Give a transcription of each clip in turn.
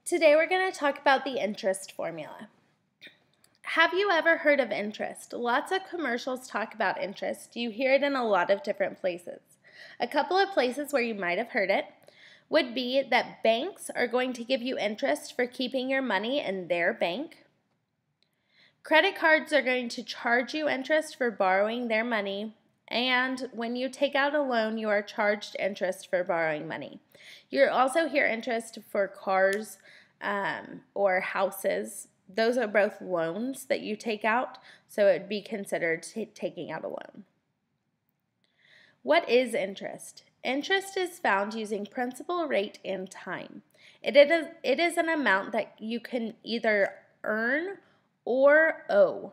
Today we're going to talk about the interest formula. Have you ever heard of interest? Lots of commercials talk about interest. You hear it in a lot of different places. A couple of places where you might have heard it would be that banks are going to give you interest for keeping your money in their bank. Credit cards are going to charge you interest for borrowing their money. And when you take out a loan, you are charged interest for borrowing money. You'll also hear interest for cars or houses. Those are both loans that you take out, so it would be considered taking out a loan. What is interest? Interest is found using principal, rate, and time. It is an amount that you can either earn or owe.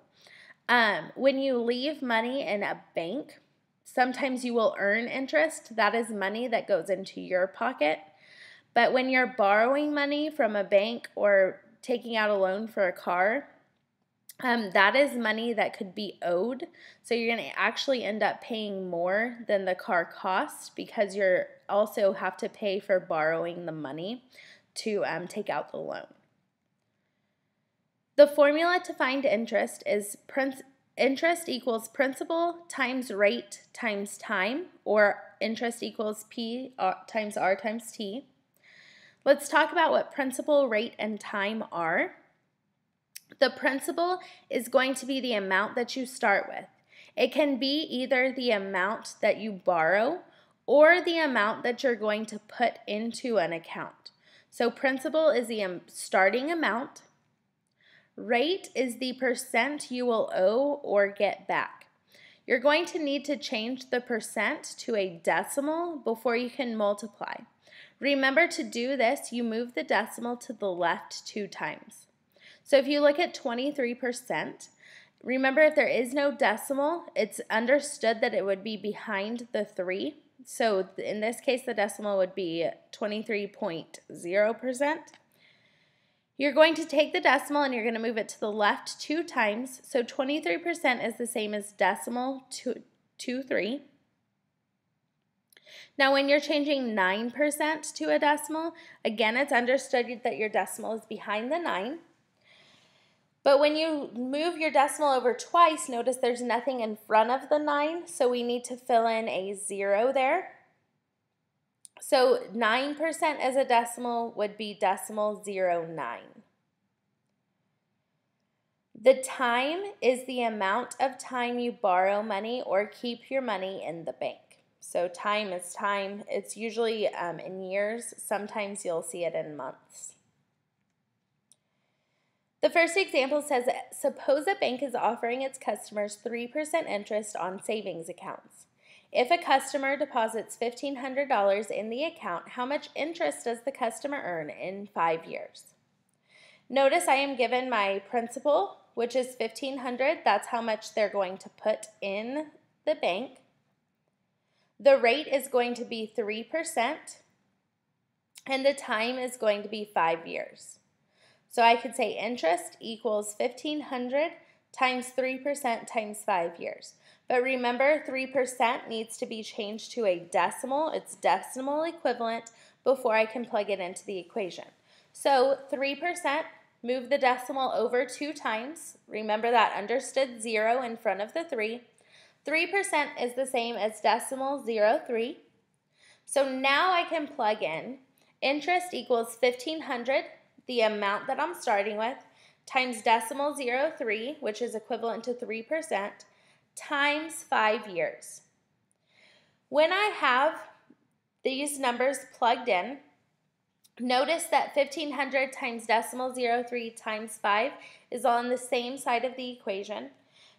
When you leave money in a bank, sometimes you will earn interest. That is money that goes into your pocket. But when you're borrowing money from a bank or taking out a loan for a car, that is money that could be owed. So you're going to actually end up paying more than the car costs because you also have to pay for borrowing the money to take out the loan. The formula to find interest is interest equals principal times rate times time, or interest equals P times R times T. Let's talk about what principal, rate, and time are. The principal is going to be the amount that you start with. It can be either the amount that you borrow or the amount that you're going to put into an account. So principal is the starting amount. Rate is the percent you will owe or get back. You're going to need to change the percent to a decimal before you can multiply. Remember, to do this, you move the decimal to the left 2 times. So if you look at 23%, remember if there is no decimal, it's understood that it would be behind the 3. So in this case, the decimal would be 23.0%. You're going to take the decimal and you're going to move it to the left 2 times. So 23% is the same as decimal 23. Now when you're changing 9% to a decimal, again, it's understood that your decimal is behind the 9. But when you move your decimal over twice, notice there's nothing in front of the 9, so we need to fill in a 0 there. So 9% as a decimal would be decimal 09. The time is the amount of time you borrow money or keep your money in the bank. So time is time. It's usually in years. Sometimes you'll see it in months. The first example says, suppose a bank is offering its customers 3% interest on savings accounts. If a customer deposits $1,500 in the account, how much interest does the customer earn in 5 years? Notice I am given my principal, which is $1,500. That's how much they're going to put in the bank. The rate is going to be 3%, and the time is going to be 5 years. So I could say interest equals $1,500 times 3% times 5 years. But remember, 3% needs to be changed to a decimal. It's decimal equivalent before I can plug it into the equation. So 3%, move the decimal over 2 times. Remember that understood 0 in front of the 3. 3% is the same as decimal 03. So now I can plug in interest equals $1,500, the amount that I'm starting with, times decimal 03, which is equivalent to 3%, times 5 years. When I have these numbers plugged in, notice that 1,500 times decimal 03 times 5 is on the same side of the equation.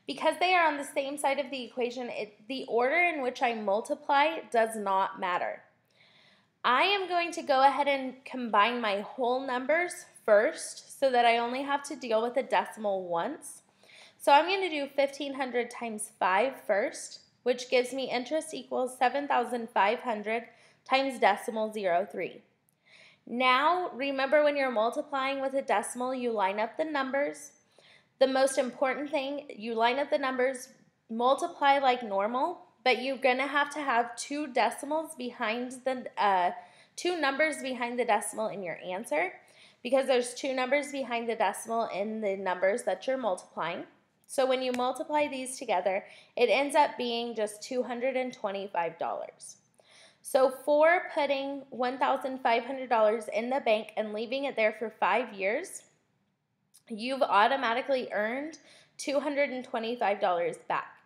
Because they are on the same side of the equation, the order in which I multiply does not matter. I am going to go ahead and combine my whole numbers first so that I only have to deal with a decimal once. So I'm going to do 1,500 times 5 first, which gives me interest equals 7,500 times decimal 03. Now, remember when you're multiplying with a decimal, you line up the numbers. The most important thing, you line up the numbers, multiply like normal, but you're going to have 2 decimals behind the 2 numbers behind the decimal in your answer. because there's two numbers behind the decimal in the numbers that you're multiplying. So when you multiply these together, it ends up being just $225. So for putting $1,500 in the bank and leaving it there for 5 years, you've automatically earned $225 back.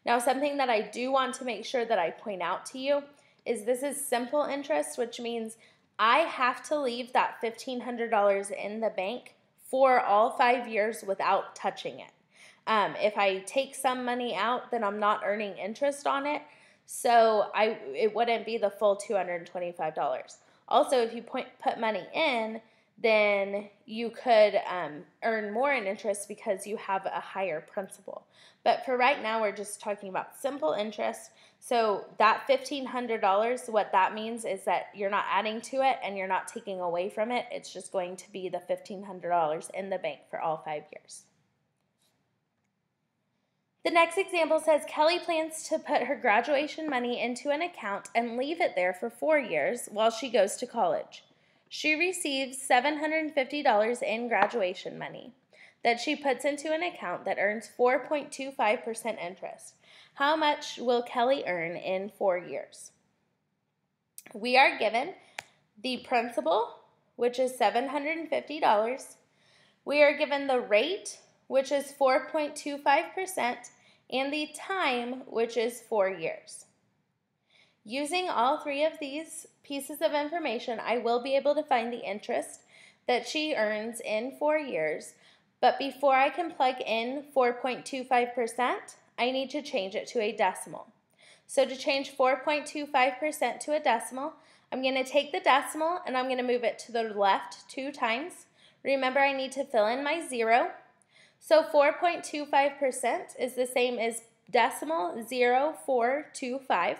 Now, something that I do want to make sure that I point out to you is this is simple interest, which means I have to leave that $1,500 in the bank for all 5 years without touching it. If I take some money out, then I'm not earning interest on it, so it wouldn't be the full $225. Also, if you put money in, then you could earn more in interest because you have a higher principal. But for right now, we're just talking about simple interest. So that $1,500, what that means is that you're not adding to it and you're not taking away from it. It's just going to be the $1,500 in the bank for all 5 years. The next example says Kelly plans to put her graduation money into an account and leave it there for 4 years while she goes to college. She receives $750 in graduation money that she puts into an account that earns 4.25% interest. How much will Kelly earn in 4 years? We are given the principal, which is $750. We are given the rate, which is 4.25%, and the time, which is 4 years. Using all three of these pieces of information, I will be able to find the interest that she earns in 4 years, but before I can plug in 4.25%, I need to change it to a decimal. So to change 4.25% to a decimal, I'm going to take the decimal and I'm going to move it to the left 2 times. Remember, I need to fill in my 0. So 4.25% is the same as decimal 0.425.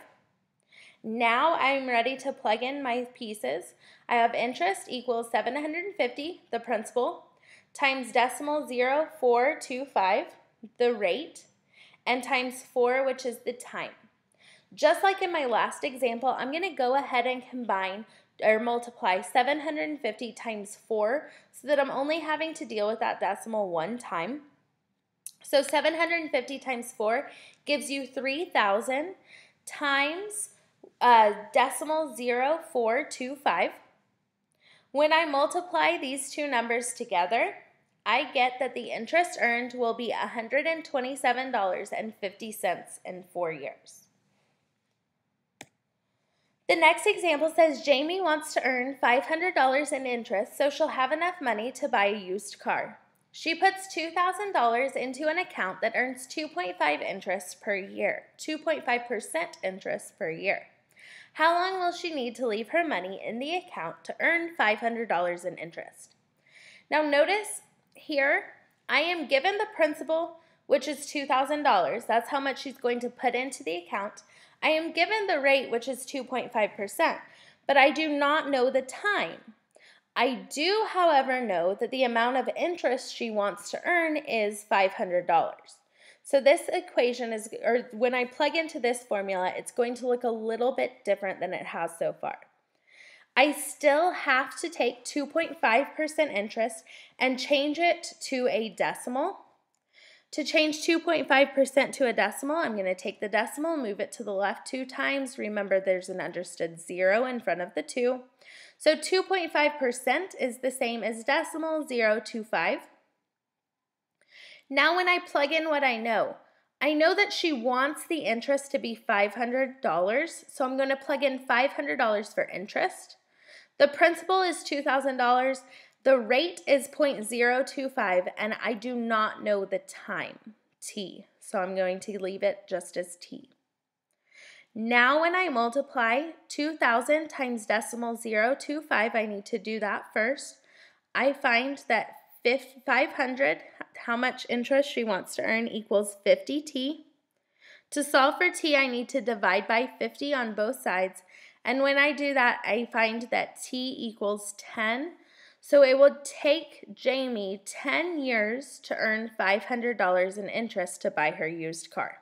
Now I'm ready to plug in my pieces. I have interest equals 750, the principal, times decimal 0.425, the rate, and times 4, which is the time. Just like in my last example, I'm going to go ahead and combine or multiply 750 times 4 so that I'm only having to deal with that decimal one time. So 750 times 4 gives you 3,000 times decimal 0.425. When I multiply these two numbers together, I get that the interest earned will be $127.50 in 4 years. The next example says Jamie wants to earn $500 in interest so she'll have enough money to buy a used car. She puts $2,000 into an account that earns 2.5% interest per year. How long will she need to leave her money in the account to earn $500 in interest? Now notice here, I am given the principal, which is $2,000. That's how much she's going to put into the account. I am given the rate, which is 2.5%, but I do not know the time. I do, however, know that the amount of interest she wants to earn is $500. So this equation is, or when I plug into this formula, it's going to look a little bit different than it has so far. I still have to take 2.5% interest and change it to a decimal. To change 2.5% to a decimal, I'm going to take the decimal, move it to the left 2 times. Remember, there's an understood 0 in front of the 2. So 2.5% is the same as decimal 0.25. Now when I plug in what I know that she wants the interest to be $500, so I'm going to plug in $500 for interest. The principal is $2,000. The rate is 0.025, and I do not know the time, t, so I'm going to leave it just as t. Now when I multiply 2,000 times decimal 0.25, I need to do that first. I find that 500, how much interest she wants to earn, equals 50t. To solve for t, I need to divide by 50 on both sides, and when I do that, I find that t equals 10. So it will take Jamie 10 years to earn $500 in interest to buy her used car.